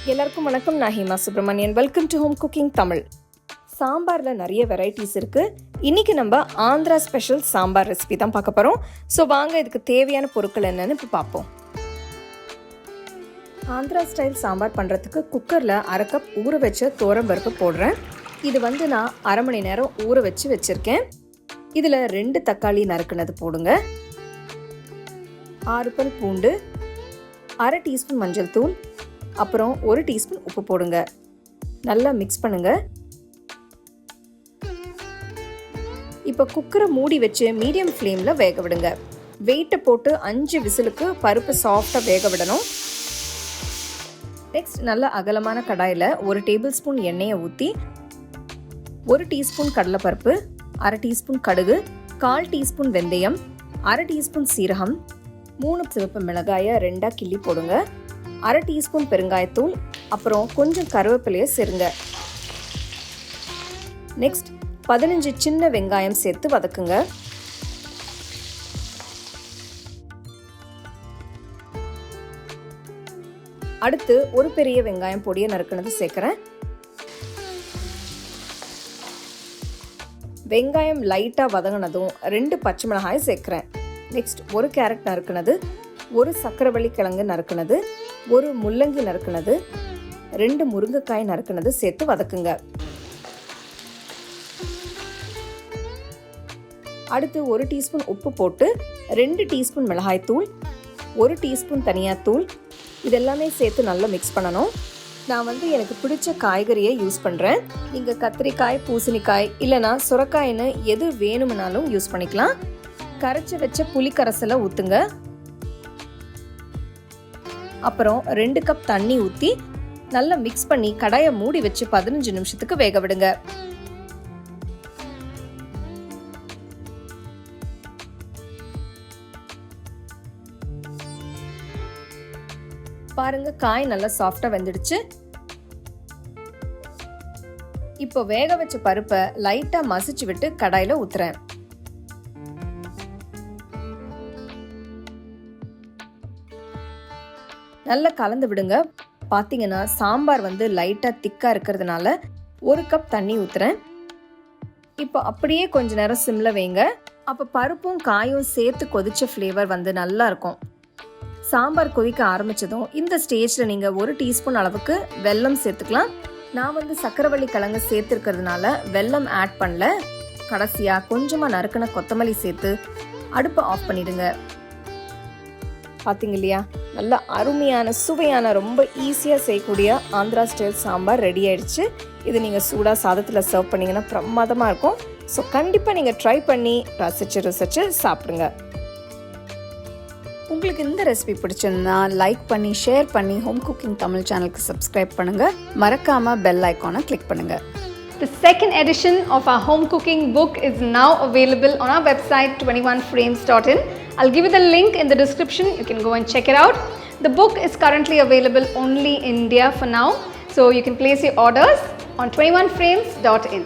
எல்லாருக்கும் வணக்கம். நான் Hema Subramanian. Welcome to home cooking Tamil. சாம்பாரில் நிறைய வெரைட்டிஸ் இருக்குது. இன்றைக்கி நம்ம ஆந்திரா ஸ்பெஷல் சாம்பார் ரெசிபி தான் பார்க்க போகிறோம். ஸோ வாங்க இதுக்கு தேவையான பொருட்கள் என்னென்னு இப்போ பார்ப்போம். ஆந்திரா ஸ்டைல் சாம்பார் பண்ணுறதுக்கு குக்கரில் 1/2 கப் ஊற வச்ச துவரம்பருப்பு போடுறேன். இது நான் 1/2 மணி நேரம் ஊற வச்சுருக்கேன். இதில் 2 தக்காளி நறுக்குனது போடுங்க, 6 பல் பூண்டு, 1/2 டீஸ்பூன் மஞ்சள் தூள், அப்புறம் 1 டீஸ்பூன் உப்பு போடுங்க. நல்லா மிக்ஸ் பண்ணுங்க. இப்போ குக்கரை மூடி வச்சு மீடியம் ஃப்ளேமில் வேக விடுங்க. வெயிட்டை போட்டு 5 விசிலுக்கு பருப்பு சாஃப்டாக வேக விடணும். நெக்ஸ்ட் நல்ல அகலமான கடாயில் 1 டேபிள் ஸ்பூன் எண்ணெயை ஊற்றி 1 டீஸ்பூன் கடலைப்பருப்பு, 1/2 டீஸ்பூன் கடுகு, 1/4 டீஸ்பூன் வெந்தயம், 1/2 டீஸ்பூன் சீரகம், 3 சிவப்பு மிளகாயை 2ஆக கிள்ளி போடுங்க, 1/2 டீஸ்பூன் பெருங்காயத்தூள், அப்புறம் கொஞ்சம் கருவேப்பிலையை சேருங்க. நெக்ஸ்ட் 15 சின்ன வெங்காயம் சேர்த்து வதக்குங்க. அடுத்து ஒரு பெரிய வெங்காயம் பொடியை நறுக்குனது சேர்க்கிறேன். வெங்காயம் லைட்டா வதங்கினதும் 2 பச்சை மிளகாய் சேர்க்கிறேன். நெக்ஸ்ட் 1 கேரட் நறுக்குனது, 1 சக்கரவள்ளி கிழங்கு நறுக்குனது, 1 முள்ளங்கி நறுக்குனது, 2 முருங்கைக்காய் நறுக்குனது சேர்த்து வதக்குங்க. அடுத்து 1 டீஸ்பூன் உப்பு போட்டு 2 டீஸ்பூன் மிளகாய் தூள், 1 டீஸ்பூன் தனியாத்தூள் இதெல்லாமே சேர்த்து நல்லா மிக்ஸ் பண்ணணும். நான் எனக்கு பிடிச்ச காய்கறியை யூஸ் பண்ணுறேன். நீங்கள் கத்திரிக்காய், பூசணிக்காய் இல்லைனா சுரைக்காய்னு எது வேணும்னாலும் யூஸ் பண்ணிக்கலாம். கரைச்சி வச்ச புளி கரைசலை ஊற்றுங்க. அப்புறம் 2 கப் தண்ணி ஊற்றி நல்லா மிக்ஸ் பண்ணி கடாயை மூடி வச்சு 15 நிமிஷத்துக்கு வேக விடுங்க. பாருங்க, காய் நல்லா சாஃப்டா வெந்துடுச்சு. இப்போ வேக வச்ச பருப்பை லைட்டா மசிச்சு விட்டு கடாயில ஊத்துறேன். நல்லா கலந்து விடுங்க. பார்த்தீங்கன்னா சாம்பார் லைட்டா திக்கா இருக்கிறதுனால 1 கப் தண்ணி ஊத்துறேன். இப்போ அப்படியே கொஞ்ச நேரம் சிம்ல வைங்க. அப்போ பருப்பும் காயும் சேர்த்து கொதிச்ச ஃப்ளேவர் நல்லா இருக்கும். சாம்பார் கொதிக்க ஆரம்பிச்சதும் இந்த ஸ்டேஜ்ல நீங்க 1 டீஸ்பூன் அளவுக்கு வெல்லம் சேர்த்துக்கலாம். நான் சக்கரவள்ளி கிழங்கு சேர்த்துருக்கிறதுனால வெல்லம் ஆட் பண்ணல. கடைசியா கொஞ்சமா நறுக்கின கொத்தமல்லி சேர்த்து அடுப்பை ஆஃப் பண்ணிடுங்க. பார்த்தீங்க இல்லையா, நல்ல அருமையான சுவையான ரொம்ப ஈஸியாக செய்யக்கூடிய ஆந்திரா ஸ்டைல் சாம்பார் ரெடி ஆயிடுச்சு. இது நீங்கள் சூடாக சாதத்தில் சர்வ் பண்ணிங்கன்னா பிரமாதமாக இருக்கும். ஸோ கண்டிப்பாக நீங்கள் ட்ரை பண்ணி ரசிச்சு சாப்பிடுங்க. உங்களுக்கு இந்த ரெசிபி பிடிச்சிருந்தா லைக் பண்ணி ஷேர் பண்ணி ஹோம் குக்கிங் தமிழ் சேனலுக்கு சப்ஸ்கிரைப் பண்ணுங்கள். மறக்காமல் பெல் ஐக்கானை கிளிக் பண்ணுங்கள். The second edition of our home cooking book is now available on our website 21frames.in. I'll give you the link in the description. You can go and check it out. The book is currently available only in India for now, so you can place your orders on 21frames.in.